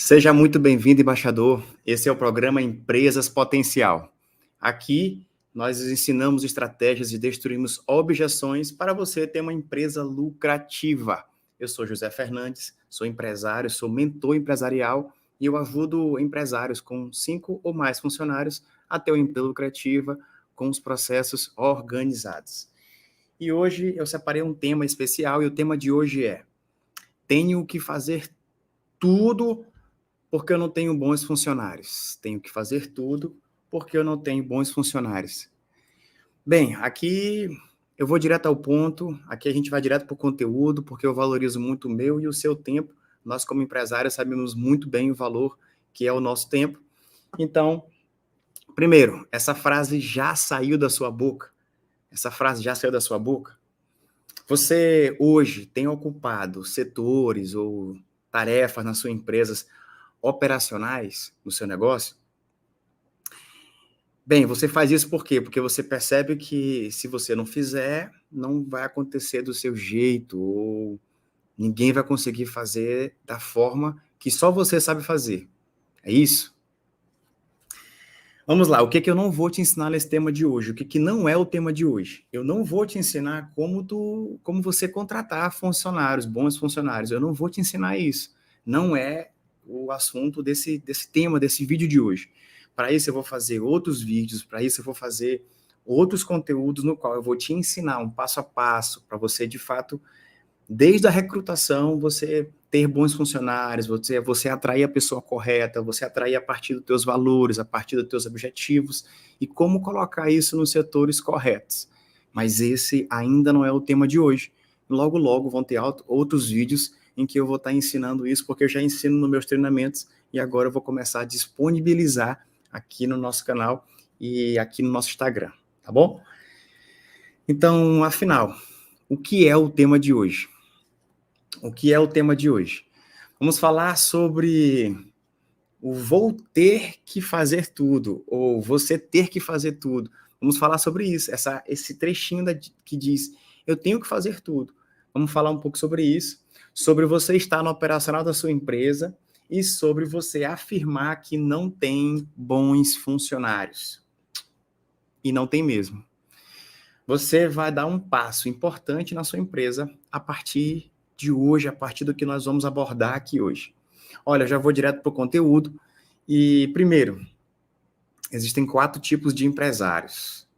Seja muito bem-vindo, embaixador. Esse é o programa Empresas Potencial. Aqui, nós ensinamos estratégias e destruímos objeções para você ter uma empresa lucrativa. Eu sou José Fernandes, sou empresário, sou mentor empresarial e eu ajudo empresários com 5 ou mais funcionários a ter uma empresa lucrativa com os processos organizados. E hoje eu separei um tema especial e o tema de hoje é: tenho que fazer tudo porque eu não tenho bons funcionários. Tenho que fazer tudo porque eu não tenho bons funcionários. Bem, aqui eu vou direto ao ponto, aqui a gente vai direto para o conteúdo, porque eu valorizo muito o meu e o seu tempo. Nós, como empresários, sabemos muito bem o valor que é o nosso tempo. Então, primeiro, essa frase já saiu da sua boca? Essa frase já saiu da sua boca? Você hoje tem ocupado setores ou tarefas nas suas empresas operacionais no seu negócio? Bem, você faz isso por quê? Porque você percebe que se você não fizer, não vai acontecer do seu jeito, ou ninguém vai conseguir fazer da forma que só você sabe fazer. É isso? Vamos lá, o que que eu não vou te ensinar nesse tema de hoje? O que que não é o tema de hoje? Eu não vou te ensinar como você contratar funcionários, bons funcionários. Eu não vou te ensinar isso. Não é o assunto desse tema, desse vídeo de hoje. Para isso eu vou fazer outros vídeos, para isso eu vou fazer outros conteúdos no qual eu vou te ensinar um passo a passo para você, de fato, desde a recrutação, você ter bons funcionários, você atrair a pessoa correta, você atrair a partir dos teus valores, a partir dos teus objetivos, e como colocar isso nos setores corretos. Mas esse ainda não é o tema de hoje. Logo, logo vão ter outros vídeos em que eu vou estar ensinando isso, porque eu já ensino nos meus treinamentos, e agora eu vou começar a disponibilizar aqui no nosso canal e aqui no nosso Instagram, tá bom? Então, afinal, o que é o tema de hoje? O que é o tema de hoje? Vamos falar sobre o vou ter que fazer tudo, ou você ter que fazer tudo. Vamos falar sobre isso, esse trechinho que diz, eu tenho que fazer tudo. Vamos falar um pouco sobre isso, sobre você estar no operacional da sua empresa e sobre você afirmar que não tem bons funcionários. E não tem mesmo. Você vai dar um passo importante na sua empresa a partir de hoje, a partir do que nós vamos abordar aqui hoje. Olha, já vou direto para o conteúdo. E, primeiro, existem 4 tipos de empresários.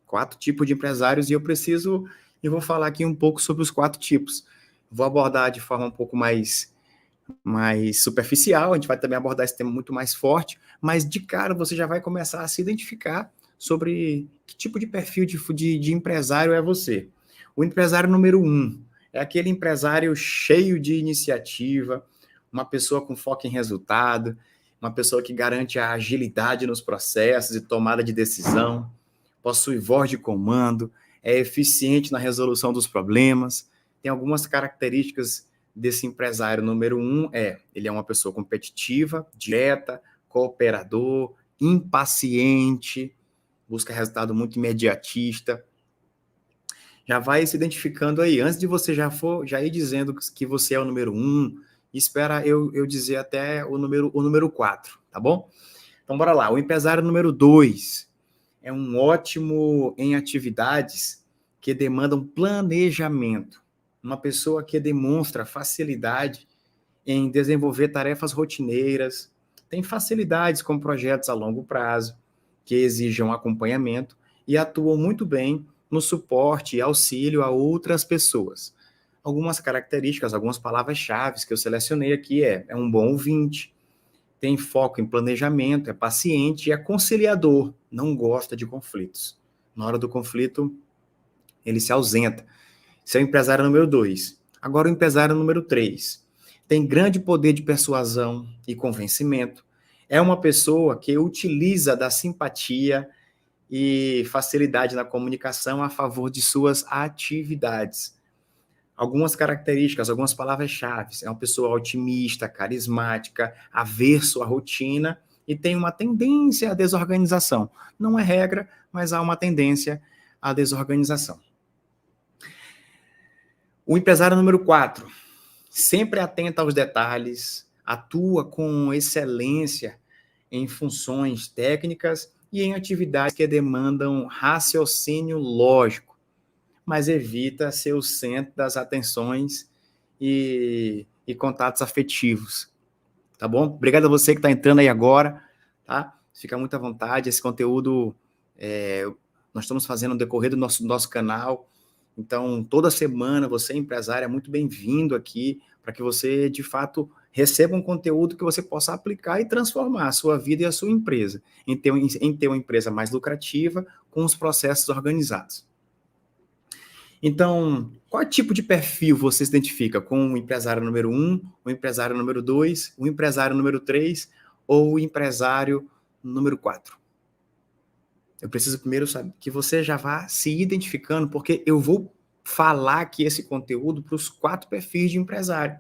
4 tipos de empresários e eu vou falar aqui um pouco sobre os 4 tipos. Vou abordar de forma um pouco mais superficial, a gente vai também abordar esse tema muito mais forte, mas de cara você já vai começar a se identificar sobre que tipo de perfil de empresário é você. O empresário número 1 é aquele empresário cheio de iniciativa, uma pessoa com foco em resultado, uma pessoa que garante a agilidade nos processos e tomada de decisão, possui voz de comando, é eficiente na resolução dos problemas, tem algumas características desse empresário número 1 ele é uma pessoa competitiva, direta, cooperador, impaciente, busca resultado muito imediatista. Já vai se identificando aí. Antes de você já ir dizendo que você é o número 1, espera eu dizer até o número 4, tá bom? Então, bora lá. O empresário número 2 é um ótimo em atividades que demandam planejamento. Uma pessoa que demonstra facilidade em desenvolver tarefas rotineiras, tem facilidades com projetos a longo prazo, que exijam acompanhamento e atuam muito bem no suporte e auxílio a outras pessoas. Algumas características, algumas palavras-chave que eu selecionei aqui é um bom ouvinte, tem foco em planejamento, é paciente e é conciliador, não gosta de conflitos. Na hora do conflito, ele se ausenta. Esse é o empresário número 2. Agora o empresário número 3. Tem grande poder de persuasão e convencimento. É uma pessoa que utiliza da simpatia e facilidade na comunicação a favor de suas atividades. Algumas características, algumas palavras-chave. É uma pessoa otimista, carismática, averso à rotina e tem uma tendência à desorganização. Não é regra, mas há uma tendência à desorganização. O empresário número 4, sempre atento aos detalhes, atua com excelência em funções técnicas e em atividades que demandam raciocínio lógico, mas evita ser o centro das atenções e contatos afetivos, tá bom? Obrigado a você que está entrando aí agora, tá? Fica muito à vontade, esse conteúdo nós estamos fazendo no decorrer do nosso canal, então toda semana você, empresário, é muito bem-vindo aqui, para que você, de fato, receba um conteúdo que você possa aplicar e transformar a sua vida e a sua empresa, em ter uma empresa mais lucrativa, com os processos organizados. Então, qual tipo de perfil você se identifica? Com o empresário número 1, o empresário número 2, o empresário número 3 ou o empresário número 4? Eu preciso primeiro saber que você já vá se identificando, porque eu vou falar aqui esse conteúdo para os 4 perfis de empresário.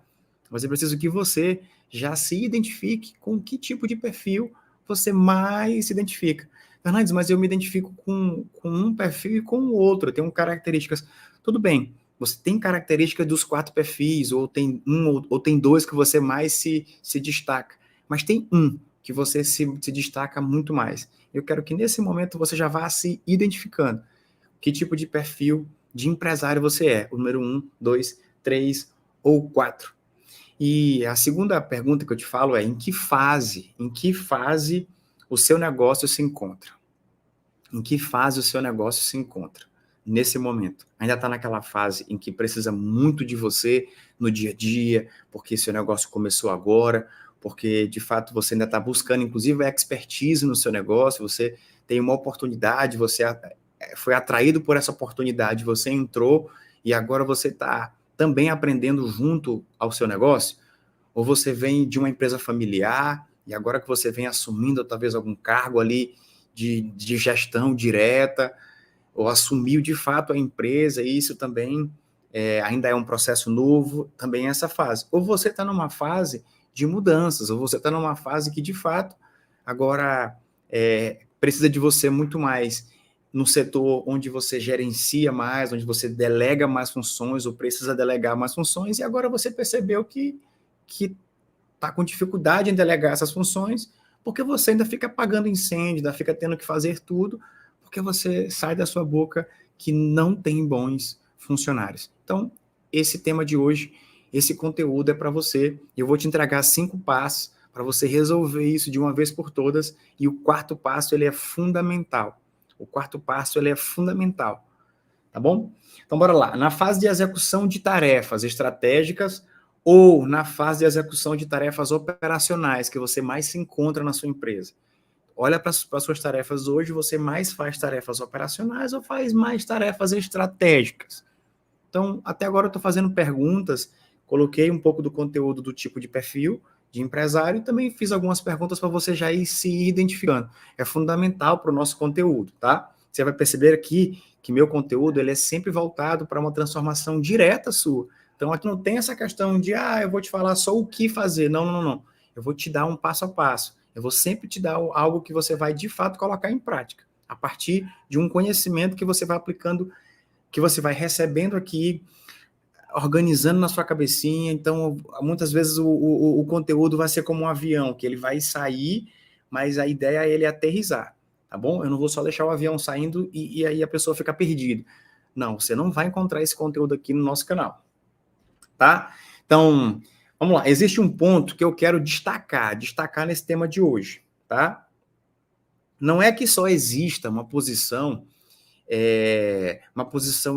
Mas eu preciso que você já se identifique com que tipo de perfil você mais se identifica. Fernandes, mas eu me identifico com um perfil e com o outro, eu tenho características. Tudo bem, você tem características dos 4 perfis, ou tem ou tem 2 que você mais se destaca, mas tem um que você se destaca muito mais. Eu quero que nesse momento você já vá se identificando. Que tipo de perfil de empresário você é? O número 1, 2, 3 ou 4? E a segunda pergunta que eu te falo é: em que fase o seu negócio se encontra? Em que fase o seu negócio se encontra nesse momento? Ainda está naquela fase em que precisa muito de você no dia a dia, porque seu negócio começou agora, porque de fato você ainda está buscando, inclusive, a expertise no seu negócio, você tem uma oportunidade, você foi atraído por essa oportunidade, você entrou e agora você está também aprendendo junto ao seu negócio? Ou você vem de uma empresa familiar e agora que você vem assumindo talvez algum cargo ali de gestão direta, ou assumiu de fato a empresa, e isso também ainda é um processo novo, também é essa fase. Ou você está numa fase de mudanças, ou você está numa fase que de fato agora precisa de você muito mais no setor onde você gerencia mais, onde você delega mais funções, ou precisa delegar mais funções, e agora você percebeu que está com dificuldade em delegar essas funções, porque você ainda fica apagando incêndio, ainda fica tendo que fazer tudo, porque você sai da sua boca que não tem bons funcionários. Então, esse tema de hoje, esse conteúdo é para você. Eu vou te entregar 5 passos para você resolver isso de uma vez por todas, e o 4º passo, ele é fundamental. O 4º passo, ele é fundamental. Tá bom? Então, bora lá. Na fase de execução de tarefas estratégicas, ou na fase de execução de tarefas operacionais que você mais se encontra na sua empresa. Olha para as suas tarefas hoje, você mais faz tarefas operacionais ou faz mais tarefas estratégicas? Então, até agora eu estou fazendo perguntas, coloquei um pouco do conteúdo do tipo de perfil de empresário e também fiz algumas perguntas para você já ir se identificando. É fundamental para o nosso conteúdo, tá? Você vai perceber aqui que meu conteúdo ele é sempre voltado para uma transformação direta sua. Então, aqui não tem essa questão de, eu vou te falar só o que fazer. Não, não, não. Eu vou te dar um passo a passo. Eu vou sempre te dar algo que você vai, de fato, colocar em prática, a partir de um conhecimento que você vai aplicando, que você vai recebendo aqui, organizando na sua cabecinha. Então, muitas vezes o conteúdo vai ser como um avião, que ele vai sair, mas a ideia é ele aterrissar, tá bom? Eu não vou só deixar o avião saindo e aí a pessoa fica perdida. Não, você não vai encontrar esse conteúdo aqui no nosso canal, tá? Então, vamos lá. Existe um ponto que eu quero destacar nesse tema de hoje, tá? Não é que só exista uma posição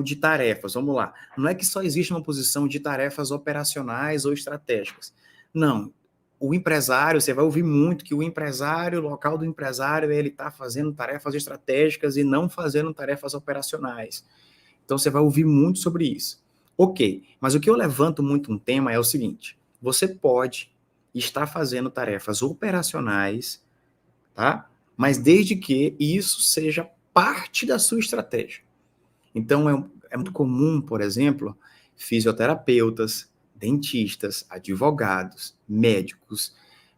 de tarefas, vamos lá. Não é que só existe uma posição de tarefas operacionais ou estratégicas. Não. O empresário, você vai ouvir muito que o empresário, o local do empresário, ele está fazendo tarefas estratégicas e não fazendo tarefas operacionais. Então, você vai ouvir muito sobre isso. Ok, mas o que eu levanto muito um tema é o seguinte: você pode estar fazendo tarefas operacionais, tá? Mas desde que isso seja parte da sua estratégia. Então, é muito comum, por exemplo, fisioterapeutas, dentistas, advogados, médicos,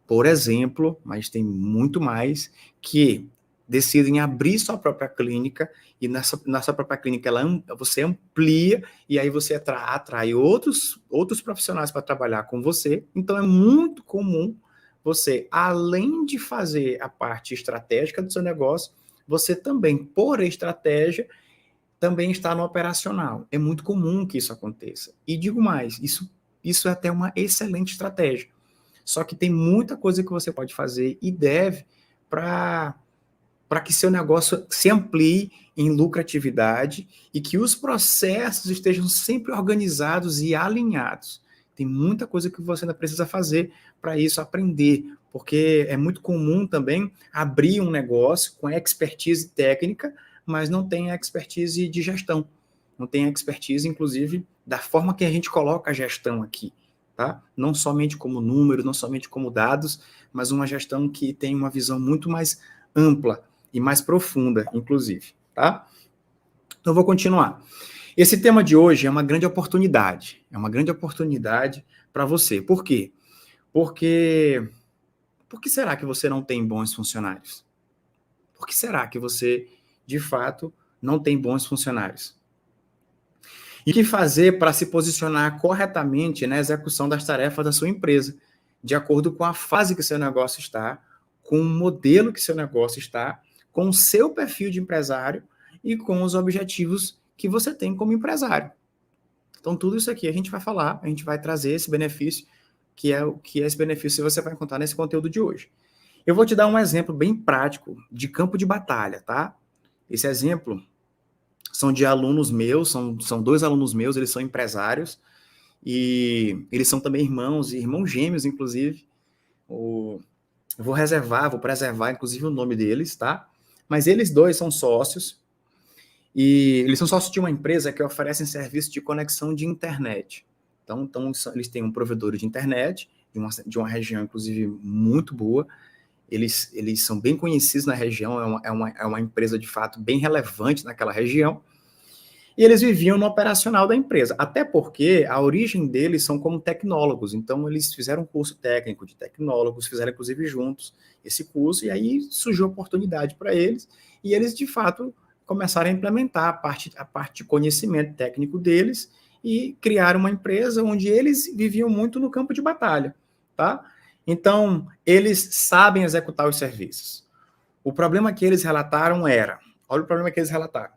por exemplo, mas tem muito mais, que decida em abrir sua própria clínica, e na sua própria clínica você amplia, e aí você atrai outros profissionais para trabalhar com você. Então, é muito comum você, além de fazer a parte estratégica do seu negócio, você também, por estratégia, também está no operacional. É muito comum que isso aconteça. E digo mais, isso é até uma excelente estratégia. Só que tem muita coisa que você pode fazer e deve para que seu negócio se amplie em lucratividade e que os processos estejam sempre organizados e alinhados. Tem muita coisa que você ainda precisa fazer para isso, aprender, porque é muito comum também abrir um negócio com expertise técnica, mas não tem expertise de gestão, não tem expertise, inclusive, da forma que a gente coloca a gestão aqui, tá? Não somente como números, não somente como dados, mas uma gestão que tem uma visão muito mais ampla e mais profunda, inclusive, tá? Então, vou continuar. Esse tema de hoje é uma grande oportunidade para você. Por quê? Por que será que você não tem bons funcionários? Por que será que você, de fato, não tem bons funcionários? E o que fazer para se posicionar corretamente na execução das tarefas da sua empresa, de acordo com a fase que seu negócio está, com o modelo que seu negócio está, com o seu perfil de empresário e com os objetivos que você tem como empresário. Então, tudo isso aqui a gente vai falar, a gente vai trazer esse benefício, que é esse benefício que você vai encontrar nesse conteúdo de hoje. Eu vou te dar um exemplo bem prático de campo de batalha, tá? Esse exemplo são de alunos meus, são 2 alunos meus, eles são empresários, e eles são também irmãos gêmeos, inclusive. Vou preservar, inclusive, o nome deles, tá? Mas eles 2 são sócios, e eles são sócios de uma empresa que oferece serviço de conexão de internet. Então eles têm um provedor de internet, de uma região, inclusive, muito boa. Eles são bem conhecidos na região, é uma empresa, de fato, bem relevante naquela região. E eles viviam no operacional da empresa, até porque a origem deles são como tecnólogos. Então, eles fizeram um curso técnico de tecnólogos, fizeram, inclusive, juntos esse curso, e aí surgiu oportunidade para eles, e eles, de fato, começaram a implementar a parte de conhecimento técnico deles e criaram uma empresa onde eles viviam muito no campo de batalha, tá? Então, eles sabem executar os serviços. O problema que eles relataram olha o problema que eles relataram.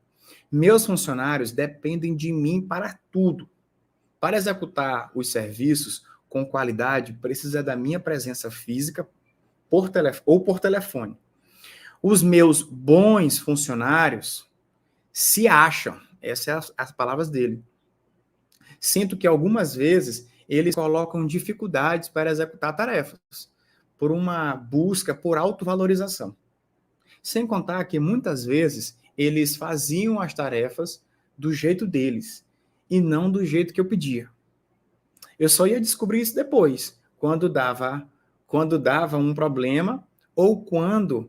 Meus funcionários dependem de mim para tudo. Para executar os serviços com qualidade, precisa da minha presença física por telefone. Os meus bons funcionários se acham, essas são as palavras dele. Sinto que algumas vezes eles colocam dificuldades para executar tarefas, por uma busca por autovalorização. Sem contar que muitas vezes eles faziam as tarefas do jeito deles e não do jeito que eu pedia. Eu só ia descobrir isso depois, quando dava um problema ou quando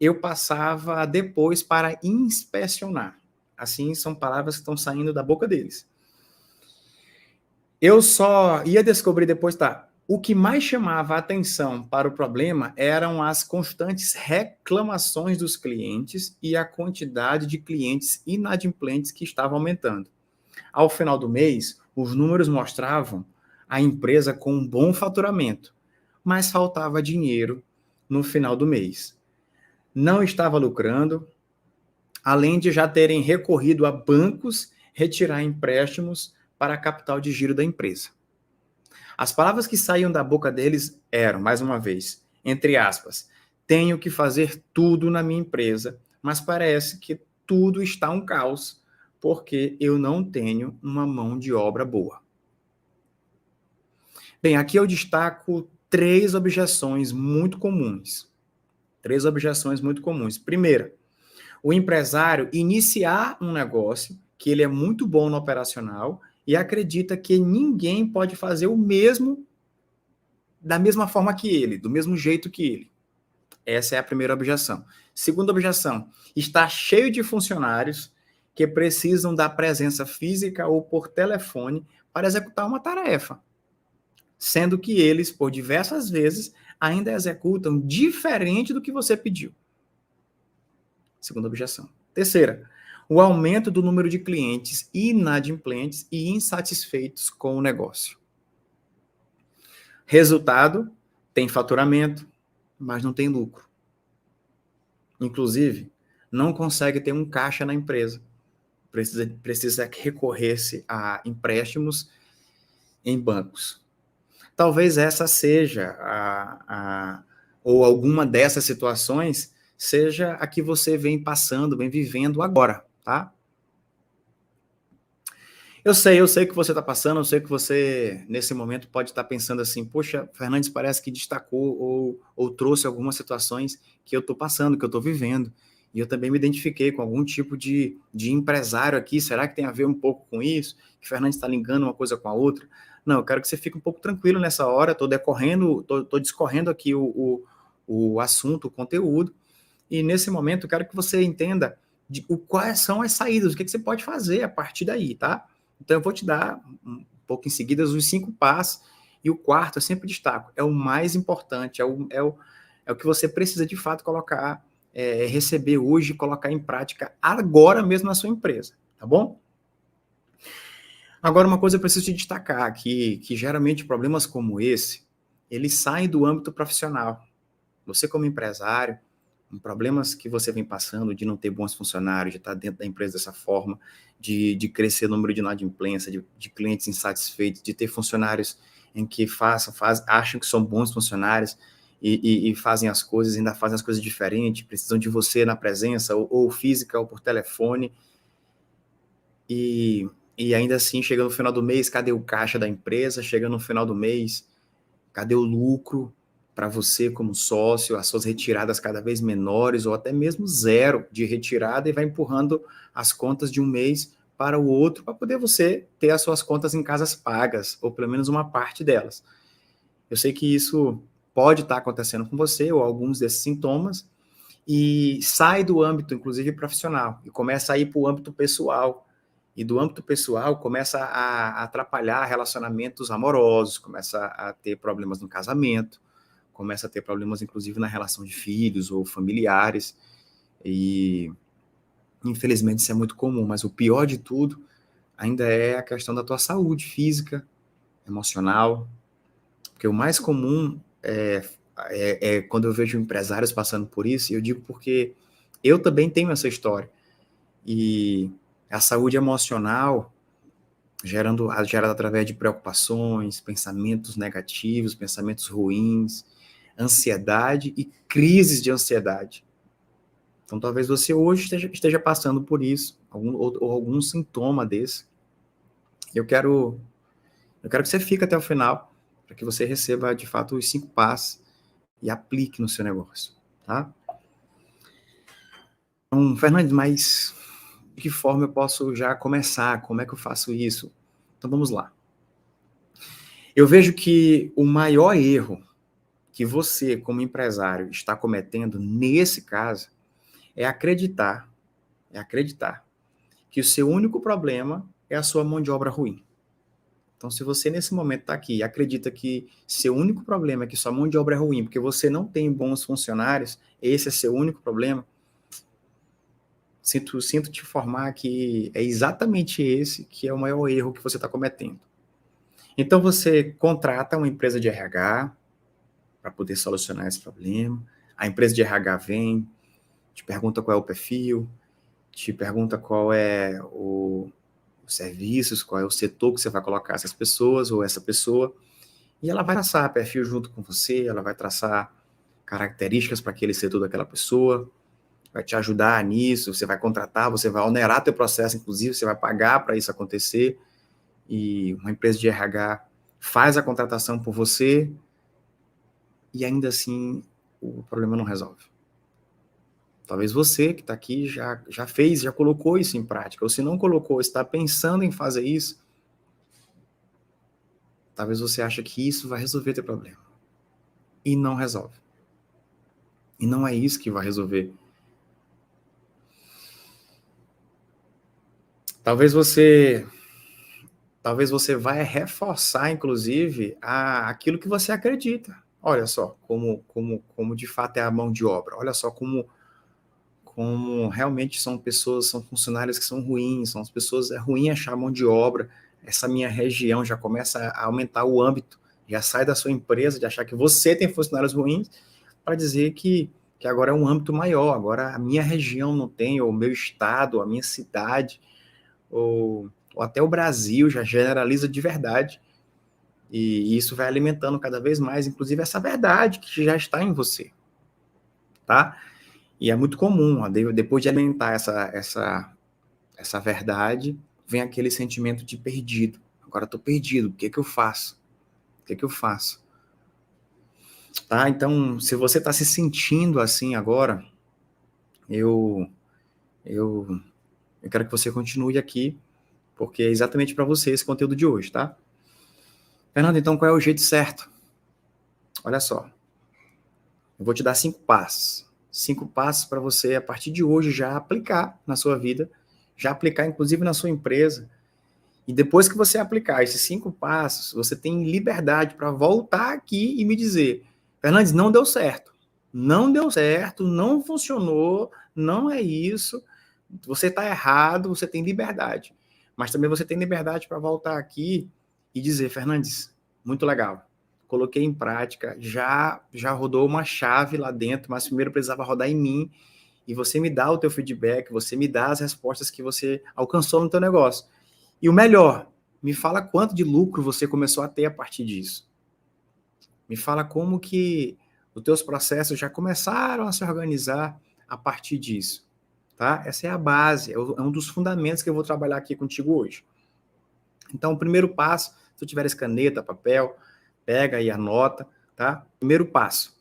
eu passava depois para inspecionar. Assim, são palavras que estão saindo da boca deles. Eu só ia descobrir depois, tá? O que mais chamava a atenção para o problema eram as constantes reclamações dos clientes e a quantidade de clientes inadimplentes que estava aumentando. Ao final do mês, os números mostravam a empresa com um bom faturamento, mas faltava dinheiro no final do mês. Não estava lucrando, além de já terem recorrido a bancos retirar empréstimos para a capital de giro da empresa. As palavras que saíam da boca deles eram, mais uma vez, entre aspas, tenho que fazer tudo na minha empresa, mas parece que tudo está um caos, porque eu não tenho uma mão de obra boa. Bem, aqui eu destaco 3 objeções muito comuns. 3 objeções muito comuns. Primeira, o empresário iniciar um negócio que ele é muito bom no operacional e acredita que ninguém pode fazer o mesmo da mesma forma que ele, do mesmo jeito que ele. Essa é a primeira objeção. Segunda objeção, está cheio de funcionários que precisam da presença física ou por telefone para executar uma tarefa, sendo que eles, por diversas vezes, ainda executam diferente do que você pediu. Segunda objeção. Terceira, o aumento do número de clientes inadimplentes e insatisfeitos com o negócio. Resultado, tem faturamento, mas não tem lucro. Inclusive, não consegue ter um caixa na empresa. Precisa recorrer-se a empréstimos em bancos. Talvez essa seja ou alguma dessas situações seja a que você vem passando, vem vivendo agora, tá? Eu sei que você está passando, eu sei que você, nesse momento, pode estar pensando assim, poxa, Fernandes parece que destacou ou trouxe algumas situações que eu estou passando, que eu estou vivendo, e eu também me identifiquei com algum tipo de empresário aqui, será que tem a ver um pouco com isso? Que Fernandes está ligando uma coisa com a outra? Não, eu quero que você fique um pouco tranquilo nessa hora, estou discorrendo aqui o assunto, o conteúdo, e nesse momento eu quero que você entenda quais são as saídas, o que você pode fazer a partir daí, tá? Então, eu vou te dar, um pouco em seguida, os 5 passos, e o quarto, eu sempre destaco, é o mais importante, é o que você precisa, de fato, colocar, receber hoje e colocar em prática agora mesmo na sua empresa, tá bom? Agora, uma coisa eu preciso te destacar aqui, que geralmente problemas como esse, eles saem do âmbito profissional. Você, como empresário, problemas que você vem passando de não ter bons funcionários, de estar dentro da empresa dessa forma, de crescer o número de inadimplência, de clientes insatisfeitos, de ter funcionários em que acham que são bons funcionários e fazem as coisas, ainda fazem as coisas diferentes, precisam de você na presença, ou física, ou por telefone, e ainda assim, chega no final do mês, cadê o caixa da empresa? Chega no final do mês, cadê o lucro para você como sócio, as suas retiradas cada vez menores, ou até mesmo zero de retirada, e vai empurrando as contas de um mês para o outro, para poder você ter as suas contas em casas pagas, ou pelo menos uma parte delas. Eu sei que isso pode estar acontecendo com você, ou alguns desses sintomas, e sai do âmbito, inclusive, profissional, e começa a ir para o âmbito pessoal. E do âmbito pessoal começa a atrapalhar relacionamentos amorosos, começa a ter problemas no casamento, começa a ter problemas, inclusive, na relação de filhos ou familiares, e infelizmente isso é muito comum, mas o pior de tudo ainda é a questão da tua saúde física, emocional, porque o mais comum é quando eu vejo empresários passando por isso, e eu digo porque eu também tenho essa história, e a saúde emocional gerada através de preocupações, pensamentos negativos, pensamentos ruins, ansiedade e crises de ansiedade. Então, talvez você hoje esteja passando por isso, ou algum sintoma desse. Eu quero que você fique até o final, para que você receba, de fato, os 5 passos e aplique no seu negócio, tá? Então, Fernandes, mas de que forma eu posso já começar? Como é que eu faço isso? Então, vamos lá. Eu vejo que o maior erro que você, como empresário, está cometendo nesse caso é acreditar que o seu único problema é a sua mão de obra ruim. Então, se você nesse momento está aqui e acredita que seu único problema é que sua mão de obra é ruim, porque você não tem bons funcionários, esse é seu único problema, sinto te informar que é exatamente esse que é o maior erro que você está cometendo. Então, você contrata uma empresa de RH para poder solucionar esse problema. A empresa de RH vem, te pergunta qual é o perfil, te pergunta qual é os serviços, qual é o setor que você vai colocar essas pessoas ou essa pessoa, e ela vai traçar perfil junto com você, ela vai traçar características para aquele setor daquela pessoa, vai te ajudar nisso, você vai contratar, você vai onerar teu processo, inclusive, você vai pagar para isso acontecer, e uma empresa de RH faz a contratação por você, e ainda assim o problema não resolve. Talvez você que está aqui já fez, já colocou isso em prática, ou se não colocou, está pensando em fazer isso, talvez você ache que isso vai resolver teu problema. E não resolve. E não é isso que vai resolver. Talvez você vai reforçar, inclusive, aquilo que você acredita. Olha só como de fato é a mão de obra. Olha só como como realmente são pessoas, são funcionários que são ruins, são as pessoas, é ruim achar mão de obra, essa minha região já começa a aumentar o âmbito, já sai da sua empresa, de achar que você tem funcionários ruins, para dizer que agora é um âmbito maior, agora a minha região não tem, ou o meu estado, a minha cidade, ou até o Brasil já generaliza de verdade, e isso vai alimentando cada vez mais, inclusive essa verdade que já está em você, tá? E é muito comum, ó, depois de alimentar essa verdade, vem aquele sentimento de perdido. Agora estou perdido, o que é que eu faço? O que é que eu faço? Tá? Então, se você está se sentindo assim agora, eu, eu, eu quero que você continue aqui, porque é exatamente para você esse conteúdo de hoje, tá? Fernando, então qual é o jeito certo? Olha só, eu vou te dar 5 passos. 5 passos para você, a partir de hoje, já aplicar na sua vida, já aplicar inclusive na sua empresa. E depois que você aplicar esses 5 passos, você tem liberdade para voltar aqui e me dizer: Fernandes, não deu certo. Não deu certo, não funcionou, não é isso. Você está errado, você tem liberdade. Mas também você tem liberdade para voltar aqui e dizer: Fernandes, muito legal. Coloquei em prática, já rodou uma chave lá dentro, mas primeiro precisava rodar em mim. E você me dá o teu feedback, você me dá as respostas que você alcançou no teu negócio. E o melhor, me fala quanto de lucro você começou a ter a partir disso. Me fala como que os teus processos já começaram a se organizar a partir disso, tá? Essa é a base, é um dos fundamentos que eu vou trabalhar aqui contigo hoje. Então, o primeiro passo, se tu tiveres caneta, papel, pega e anota, tá? Primeiro passo,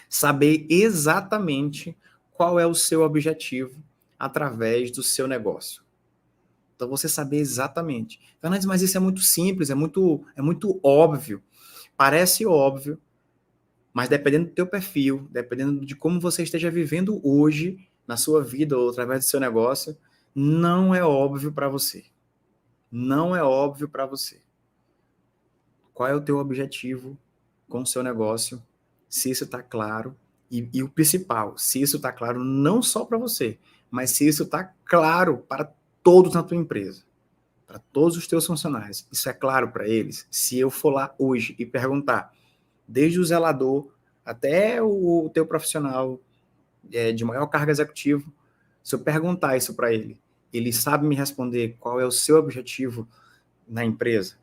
saber exatamente qual é o seu objetivo através do seu negócio. Então, você saber exatamente. Fernandes, mas isso é muito simples, é muito óbvio. Parece óbvio, mas dependendo do teu perfil, dependendo de como você esteja vivendo hoje, na sua vida ou através do seu negócio, não é óbvio para você. Não é óbvio para você. Qual é o teu objetivo com o seu negócio? Se isso está claro. E o principal, se isso está claro não só para você, mas se isso está claro para todos na tua empresa, para todos os teus funcionários. Isso é claro para eles? Se eu for lá hoje e perguntar, desde o zelador até o teu profissional de maior carga executiva, se eu perguntar isso para ele, ele sabe me responder qual é o seu objetivo na empresa?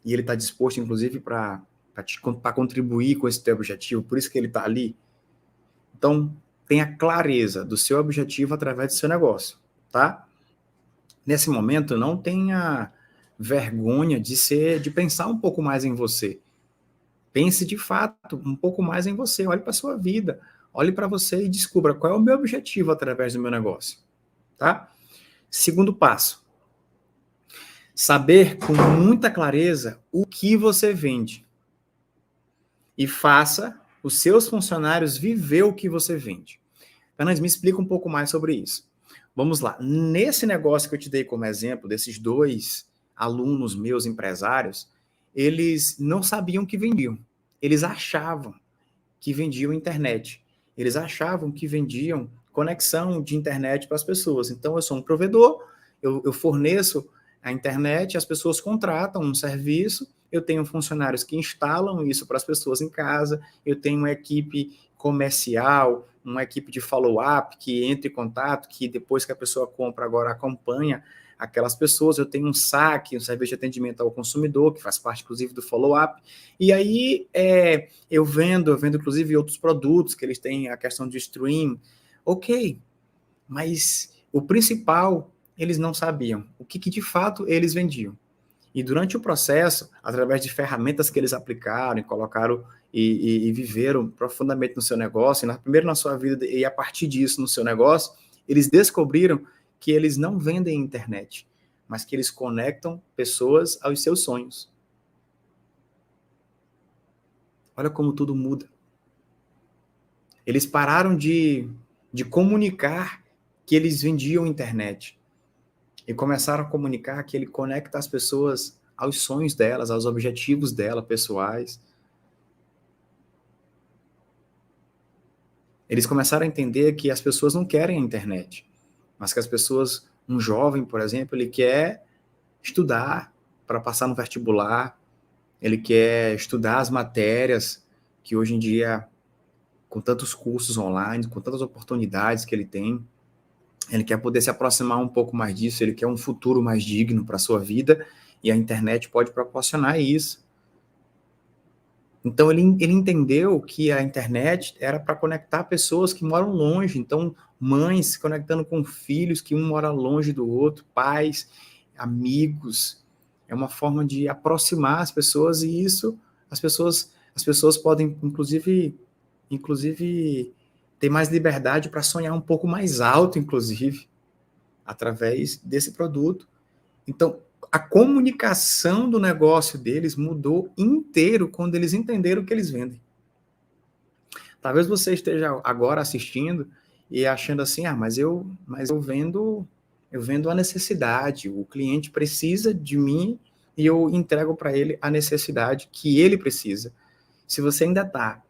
E ele está disposto, inclusive, para contribuir com esse teu objetivo, por isso que ele está ali? Então, tenha clareza do seu objetivo através do seu negócio, tá? Nesse momento, não tenha vergonha de pensar um pouco mais em você. Pense de fato um pouco mais em você. Olhe para a sua vida. Olhe para você e descubra qual é o meu objetivo através do meu negócio. Tá? Segundo passo. Saber com muita clareza o que você vende. E faça os seus funcionários viver o que você vende. Fernandes, me explica um pouco mais sobre isso. Vamos lá. Nesse negócio que eu te dei como exemplo, desses 2 alunos meus empresários, eles não sabiam que vendiam. Eles achavam que vendiam internet. Eles achavam que vendiam conexão de internet para as pessoas. Então, eu sou um provedor, eu forneço a internet, as pessoas contratam um serviço, eu tenho funcionários que instalam isso para as pessoas em casa, eu tenho uma equipe comercial, uma equipe de follow-up que entra em contato, que depois que a pessoa compra, agora acompanha aquelas pessoas, eu tenho um saque, um serviço de atendimento ao consumidor, que faz parte, inclusive, do follow-up, e aí eu vendo inclusive outros produtos, que eles têm a questão de stream, ok, mas o principal, eles não sabiam, o que de fato eles vendiam. E durante o processo, através de ferramentas que eles aplicaram e colocaram e viveram profundamente no seu negócio, primeiro na sua vida e a partir disso no seu negócio, eles descobriram que eles não vendem internet, mas que eles conectam pessoas aos seus sonhos. Olha como tudo muda. Eles pararam de comunicar que eles vendiam internet e começaram a comunicar que ele conecta as pessoas aos sonhos delas, aos objetivos dela, pessoais. Eles começaram a entender que as pessoas não querem a internet, mas que as pessoas, um jovem, por exemplo, ele quer estudar para passar no vestibular, ele quer estudar as matérias que hoje em dia, com tantos cursos online, com tantas oportunidades que ele tem, ele quer poder se aproximar um pouco mais disso, ele quer um futuro mais digno para a sua vida, e a internet pode proporcionar isso. Então, ele entendeu que a internet era para conectar pessoas que moram longe. Então, mães se conectando com filhos que um mora longe do outro, pais, amigos. É uma forma de aproximar as pessoas e isso, as pessoas podem, inclusive ter mais liberdade para sonhar um pouco mais alto, inclusive, através desse produto. Então, a comunicação do negócio deles mudou inteiro quando eles entenderam o que eles vendem. Talvez você esteja agora assistindo e achando assim, mas eu vendo a necessidade, o cliente precisa de mim e eu entrego para ele a necessidade que ele precisa. Se você ainda está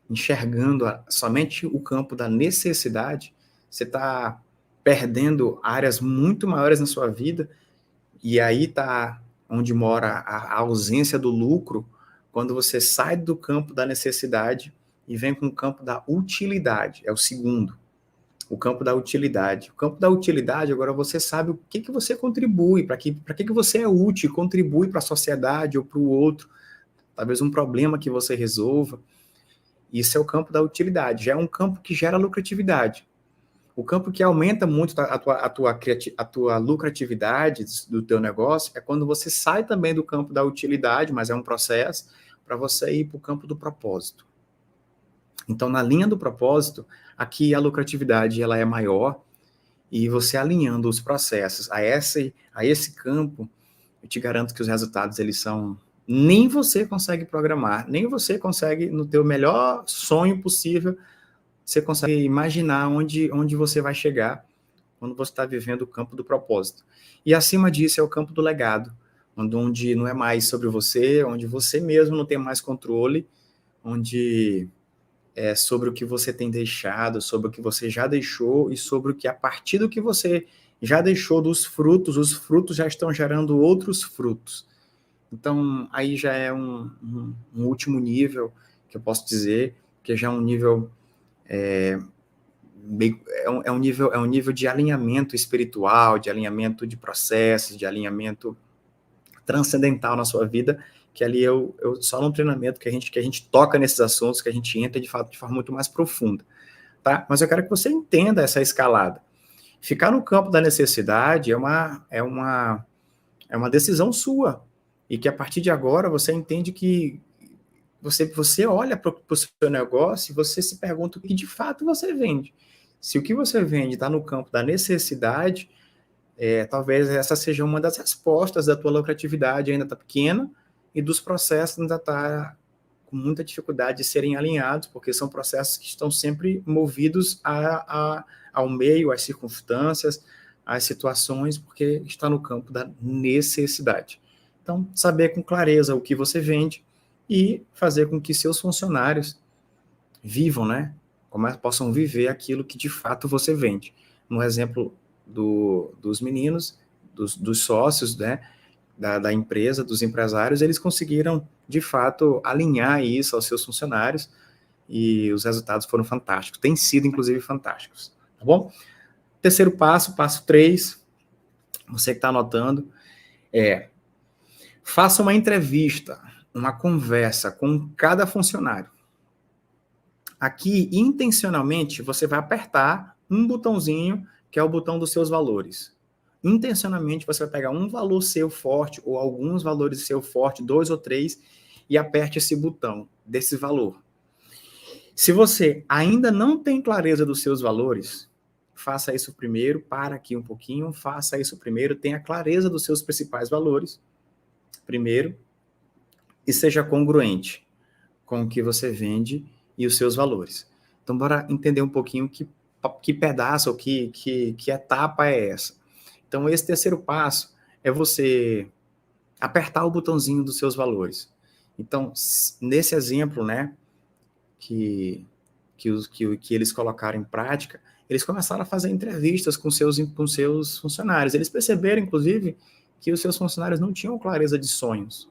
enxergando somente o campo da necessidade, você está perdendo áreas muito maiores na sua vida. E aí está onde mora a ausência do lucro, quando você sai do campo da necessidade e vem com o campo da utilidade. É o segundo, o campo da utilidade. O campo da utilidade, agora você sabe o que você contribui, para que você é útil, contribui para a sociedade ou para o outro, talvez um problema que você resolva. Isso é o campo da utilidade, já é um campo que gera lucratividade. O campo que aumenta muito a tua lucratividade do teu negócio é quando você sai também do campo da utilidade, mas é um processo, para você ir para o campo do propósito. Então, na linha do propósito, aqui a lucratividade ela é maior e você alinhando os processos a esse campo, eu te garanto que os resultados eles são... Nem você consegue programar, nem você consegue, no teu melhor sonho possível, você consegue imaginar onde você vai chegar quando você está vivendo o campo do propósito. E acima disso é o campo do legado, onde não é mais sobre você, onde você mesmo não tem mais controle, onde é sobre o que você tem deixado, sobre o que você já deixou e sobre o que a partir do que você já deixou dos frutos, os frutos já estão gerando outros frutos. Então, aí já é um último nível que eu posso dizer, que já é um nível... É um nível de alinhamento espiritual, de alinhamento de processos, de alinhamento transcendental na sua vida, que ali eu só num treinamento que a gente toca nesses assuntos, que a gente entra de fato de forma muito mais profunda, tá? Mas eu quero que você entenda essa escalada. Ficar no campo da necessidade é uma decisão sua, e que a partir de agora você entende que você olha para o seu negócio e você se pergunta o que de fato você vende. Se o que você vende está no campo da necessidade, talvez essa seja uma das respostas da tua lucratividade ainda está pequena e dos processos ainda está com muita dificuldade de serem alinhados, porque são processos que estão sempre movidos ao meio, às circunstâncias, às situações, porque está no campo da necessidade. Então, saber com clareza o que você vende e fazer com que seus funcionários vivam, né? Possam viver aquilo que de fato você vende. No exemplo dos meninos, dos sócios, né? Da empresa, dos empresários, eles conseguiram, de fato, alinhar isso aos seus funcionários e os resultados foram fantásticos. Têm sido, inclusive, fantásticos. Tá bom? Terceiro passo, passo 3, você que está anotando, faça uma entrevista, uma conversa com cada funcionário. Aqui, intencionalmente, você vai apertar um botãozinho, que é o botão dos seus valores. Intencionalmente, você vai pegar um valor seu forte, ou alguns valores seu forte, 2 ou 3, e aperte esse botão desse valor. Se você ainda não tem clareza dos seus valores, faça isso primeiro, para aqui um pouquinho, faça isso primeiro, tenha clareza dos seus principais valores, primeiro, e seja congruente com o que você vende e os seus valores. Então, bora entender um pouquinho que pedaço ou que etapa é essa. Então, esse terceiro passo é você apertar o botãozinho dos seus valores. Então, nesse exemplo, né, que que eles colocaram em prática, eles começaram a fazer entrevistas com seus funcionários. Eles perceberam, inclusive, que os seus funcionários não tinham clareza de sonhos,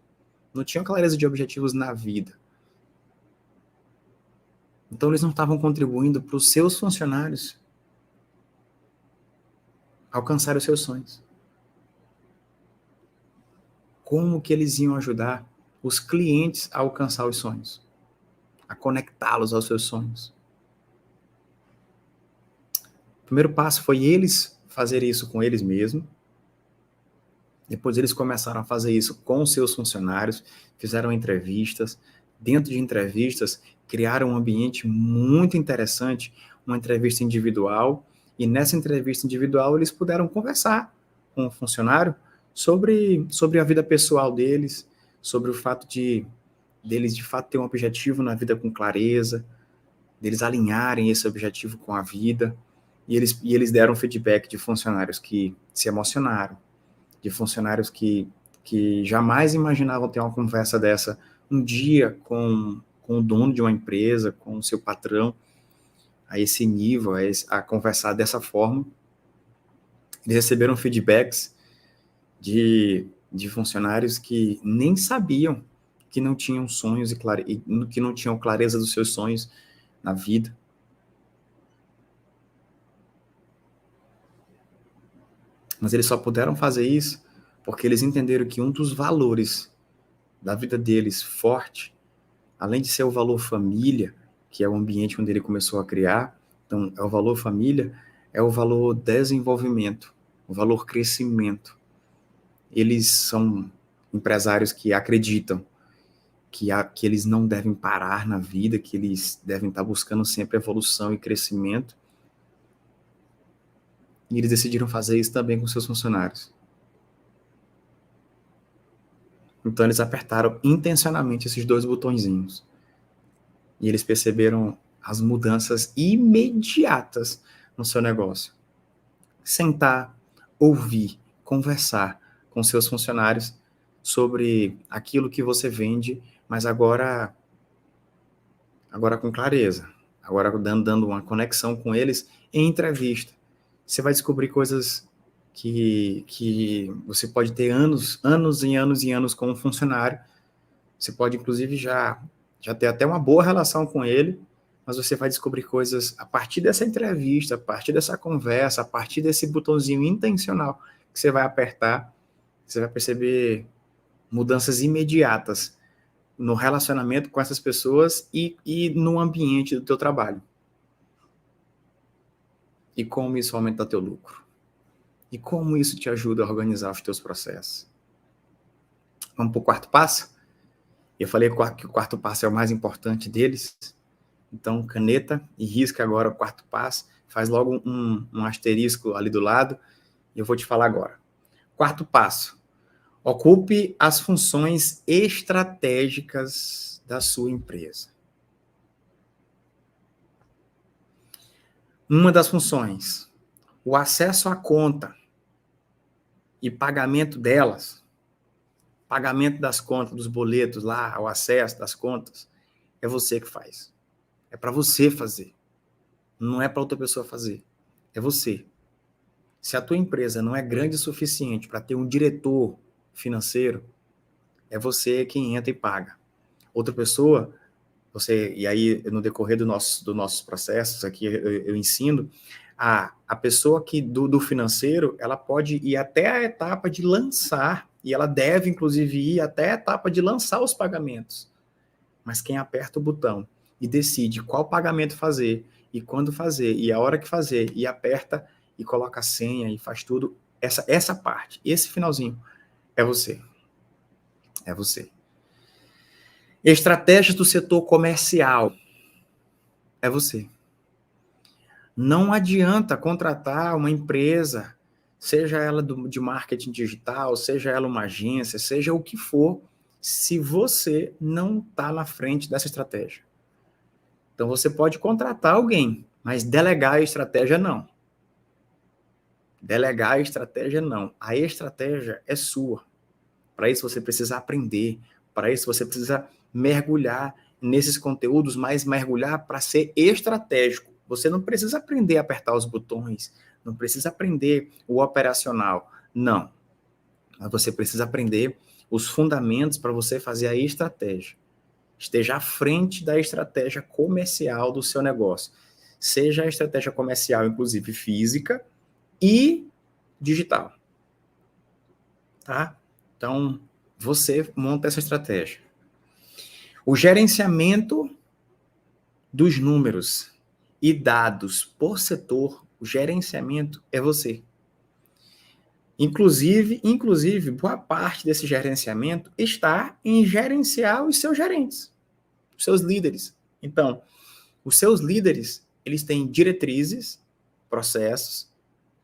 não tinham clareza de objetivos na vida. Então, eles não estavam contribuindo para os seus funcionários alcançar os seus sonhos. Como que eles iam ajudar os clientes a alcançar os sonhos? A conectá-los aos seus sonhos? O primeiro passo foi eles fazer isso com eles mesmos. Depois eles começaram a fazer isso com os seus funcionários, fizeram entrevistas. Dentro de entrevistas, criaram um ambiente muito interessante, uma entrevista individual. E nessa entrevista individual, eles puderam conversar com o funcionário sobre a vida pessoal deles, sobre o fato deles de fato ter um objetivo na vida com clareza, deles alinharem esse objetivo com a vida. E eles deram feedback de funcionários que se emocionaram, de funcionários que jamais imaginavam ter uma conversa dessa um dia com o dono de uma empresa, com o seu patrão, a esse nível, a conversar dessa forma. Eles receberam feedbacks de funcionários que nem sabiam que não tinham sonhos e que não tinham clareza dos seus sonhos na vida. Mas eles só puderam fazer isso porque eles entenderam que um dos valores da vida deles forte, além de ser o valor família, que é o ambiente onde ele começou a criar, então é o valor família, é o valor desenvolvimento, o valor crescimento. Eles são empresários que acreditam que eles não devem parar na vida, que eles devem estar buscando sempre evolução e crescimento. E eles decidiram fazer isso também com seus funcionários. Então eles apertaram intencionalmente esses dois botõezinhos. E eles perceberam as mudanças imediatas no seu negócio. Sentar, ouvir, conversar com seus funcionários sobre aquilo que você vende, mas agora com clareza, agora dando uma conexão com eles em entrevista. Você vai descobrir coisas que você pode ter anos e anos com um funcionário. Você pode, inclusive, já ter até uma boa relação com ele, mas você vai descobrir coisas a partir dessa entrevista, a partir dessa conversa, a partir desse botãozinho intencional que você vai apertar, você vai perceber mudanças imediatas no relacionamento com essas pessoas e no ambiente do teu trabalho. E como isso aumenta teu lucro. E como isso te ajuda a organizar os teus processos. Vamos para o quarto passo? Eu falei que o quarto passo é o mais importante deles. Então, caneta e risca agora o quarto passo. Faz logo um asterisco ali do lado. E eu vou te falar agora. Quarto passo. Ocupe as funções estratégicas da sua empresa. Uma das funções, o acesso à conta e pagamento delas, pagamento das contas, dos boletos lá, o acesso das contas, é você que faz. É para você fazer. Não é para outra pessoa fazer. É você. Se a tua empresa não é grande o suficiente para ter um diretor financeiro, é você quem entra e paga. Outra pessoa, e aí no decorrer dos nossos processos aqui eu ensino, a pessoa do financeiro, ela pode ir até a etapa de lançar, e ela deve inclusive ir até a etapa de lançar os pagamentos. Mas quem aperta o botão e decide qual pagamento fazer, e quando fazer, e a hora que fazer, e aperta e coloca a senha e faz tudo, essa parte, esse finalzinho, é você. É você. Estratégias do setor comercial, é você. Não adianta contratar uma empresa, seja ela de marketing digital, seja ela uma agência, seja o que for, se você não está na frente dessa estratégia. Então, você pode contratar alguém, mas delegar a estratégia não. Delegar a estratégia não. A estratégia é sua. Para isso, você precisa aprender. Para isso, você precisa mergulhar nesses conteúdos, mas mergulhar para ser estratégico. Você não precisa aprender a apertar os botões, não precisa aprender o operacional, não. Mas você precisa aprender os fundamentos para você fazer a estratégia. Esteja à frente da estratégia comercial do seu negócio. Seja a estratégia comercial, inclusive física e digital. Tá? Então, você monta essa estratégia. O gerenciamento dos números e dados por setor, o gerenciamento é você. Inclusive, boa parte desse gerenciamento está em gerenciar os seus gerentes, os seus líderes. Então, os seus líderes, eles têm diretrizes, processos,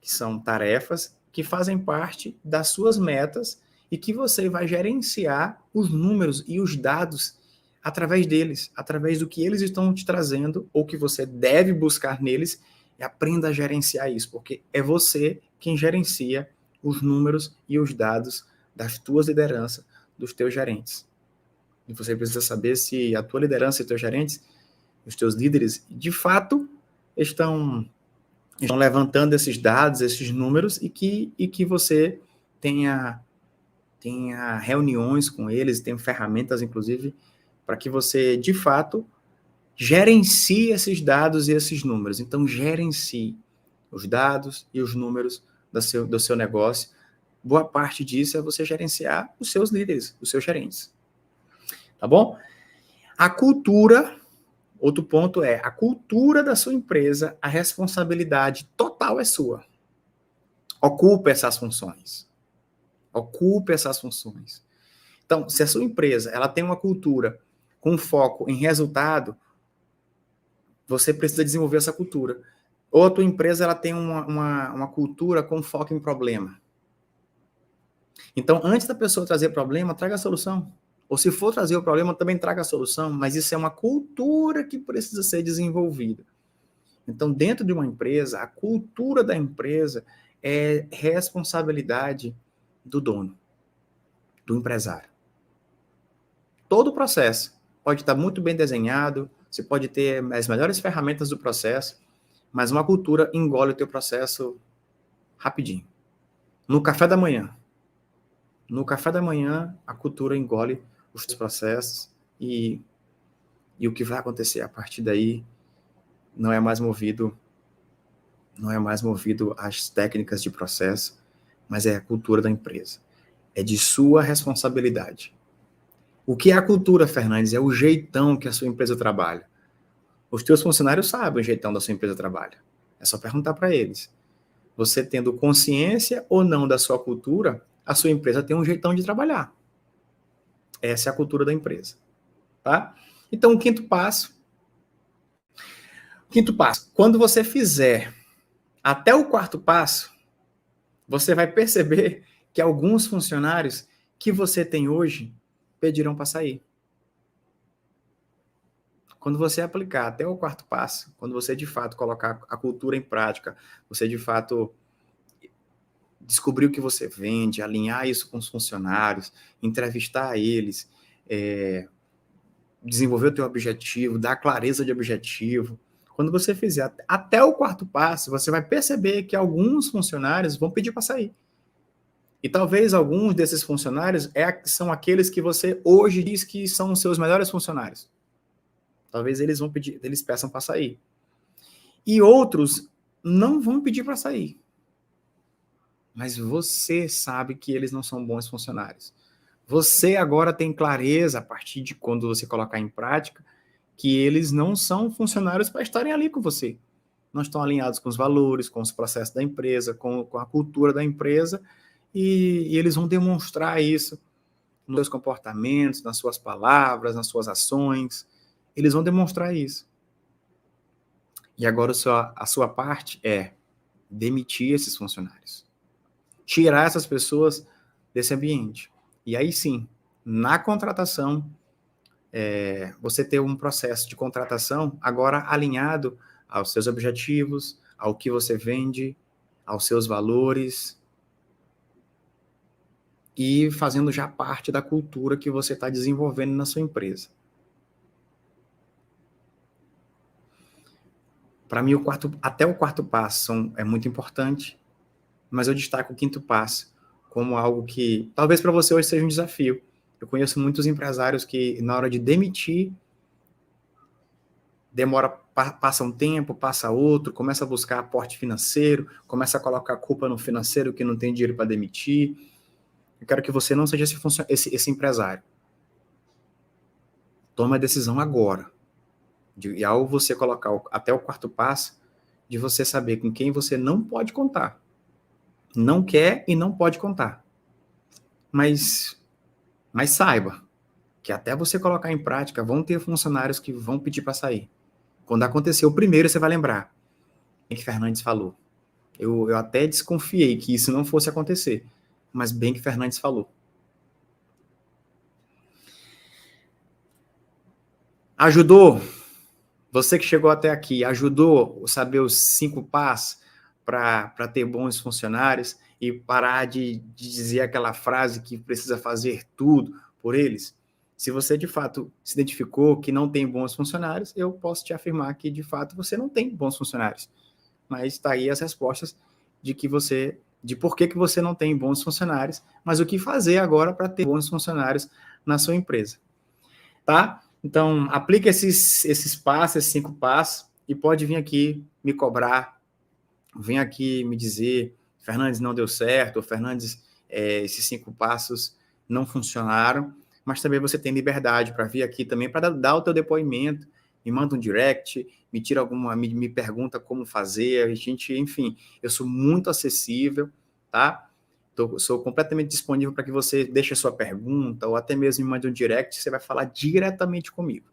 que são tarefas, que fazem parte das suas metas e que você vai gerenciar os números e os dados através deles, através do que eles estão te trazendo ou que você deve buscar neles e aprenda a gerenciar isso, porque é você quem gerencia os números e os dados das tuas lideranças, dos teus gerentes. E você precisa saber se a tua liderança e teus gerentes, os teus líderes, de fato, estão levantando esses dados, esses números, e que você tenha reuniões com eles, tenha ferramentas, inclusive, para que você, de fato, gerencie esses dados e esses números. Então, gerencie os dados e os números do seu negócio. Boa parte disso é você gerenciar os seus líderes, os seus gerentes. Tá bom? A cultura, outro ponto é, a cultura da sua empresa, a responsabilidade total é sua. Ocupe essas funções. Ocupe essas funções. Então, se a sua empresa ela tem uma cultura com foco em resultado, você precisa desenvolver essa cultura. Ou a tua empresa ela tem uma cultura com foco em problema. Então, antes da pessoa trazer problema, traga a solução. Ou se for trazer o problema, também traga a solução. Mas isso é uma cultura que precisa ser desenvolvida. Então, dentro de uma empresa, a cultura da empresa é responsabilidade do dono, do empresário. Todo o processo pode estar muito bem desenhado, você pode ter as melhores ferramentas do processo, mas uma cultura engole o teu processo rapidinho. No café da manhã. No café da manhã, a cultura engole os teus processos e o que vai acontecer a partir daí não é mais movido às técnicas de processo, mas é a cultura da empresa. É de sua responsabilidade. O que é a cultura, Fernandes? É o jeitão que a sua empresa trabalha. Os teus funcionários sabem o jeitão da sua empresa trabalha. É só perguntar para eles. Você tendo consciência ou não da sua cultura, a sua empresa tem um jeitão de trabalhar. Essa é a cultura da empresa. Tá? Então, o quinto passo. Quando você fizer até o quarto passo, você vai perceber que alguns funcionários que você tem hoje pedirão para sair. Quando você aplicar até o quarto passo, quando você de fato colocar a cultura em prática, você de fato descobrir o que você vende, alinhar isso com os funcionários, entrevistar eles, desenvolver o teu objetivo, dar clareza de objetivo. Quando você fizer até o quarto passo, você vai perceber que alguns funcionários vão pedir para sair. E talvez alguns desses funcionários são aqueles que você hoje diz que são os seus melhores funcionários. Talvez eles peçam para sair. E outros não vão pedir para sair. Mas você sabe que eles não são bons funcionários. Você agora tem clareza, a partir de quando você colocar em prática, que eles não são funcionários para estarem ali com você. Não estão alinhados com os valores, com os processos da empresa, com a cultura da empresa, e eles vão demonstrar isso nos seus comportamentos, nas suas palavras, nas suas ações. Eles vão demonstrar isso. E agora a sua parte é demitir esses funcionários. Tirar essas pessoas desse ambiente. E aí sim, na contratação, você ter um processo de contratação agora alinhado aos seus objetivos, ao que você vende, aos seus valores, e fazendo já parte da cultura que você está desenvolvendo na sua empresa. Para mim, até o quarto passo é muito importante, mas eu destaco o quinto passo como algo que talvez para você hoje seja um desafio. Eu conheço muitos empresários que, na hora de demitir, demora, passa um tempo, passa outro, começa a buscar aporte financeiro, começa a colocar a culpa no financeiro que não tem dinheiro para demitir. Eu quero que você não seja esse empresário. Toma a decisão agora. E ao você colocar até o quarto passo, de você saber com quem você não pode contar. Não quer e não pode contar. Mas saiba que até você colocar em prática, vão ter funcionários que vão pedir para sair. Quando acontecer o primeiro, você vai lembrar bem que Fernandes falou. Eu até desconfiei que isso não fosse acontecer, mas bem que Fernandes falou. Ajudou? Você que chegou até aqui, ajudou a saber os 5 passos para ter bons funcionários e parar de dizer aquela frase que precisa fazer tudo por eles? Se você, de fato, se identificou que não tem bons funcionários, eu posso te afirmar que, de fato, você não tem bons funcionários. Mas está aí as respostas de por que você não tem bons funcionários, mas o que fazer agora para ter bons funcionários na sua empresa. Tá? Então, aplica esses passos, esses 5 passos, e pode vir aqui me cobrar, vem aqui me dizer, Fernandes, não deu certo, ou Fernandes, esses 5 passos não funcionaram, mas também você tem liberdade para vir aqui também para dar o teu depoimento, me manda um direct, me tira me pergunta como fazer, a gente, enfim, eu sou muito acessível, tá? Sou completamente disponível para que você deixe a sua pergunta ou até mesmo me mande um direct, você vai falar diretamente comigo,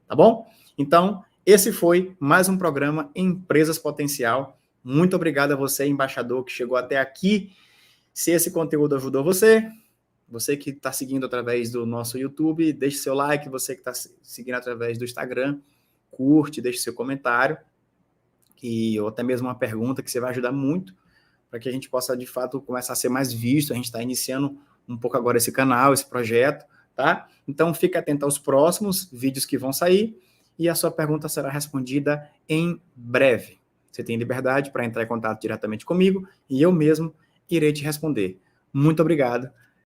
tá bom? Então, esse foi mais um programa Empresas Potencial. Muito obrigado a você, embaixador, que chegou até aqui. Se esse conteúdo ajudou você que está seguindo através do nosso YouTube, deixe seu like, você que está seguindo através do Instagram, curte, deixe seu comentário, ou até mesmo uma pergunta que você vai ajudar muito, para que a gente possa, de fato, começar a ser mais visto. A gente está iniciando um pouco agora esse canal, esse projeto, tá? Então, fique atento aos próximos vídeos que vão sair e a sua pergunta será respondida em breve. Você tem liberdade para entrar em contato diretamente comigo e eu mesmo irei te responder. Muito obrigado.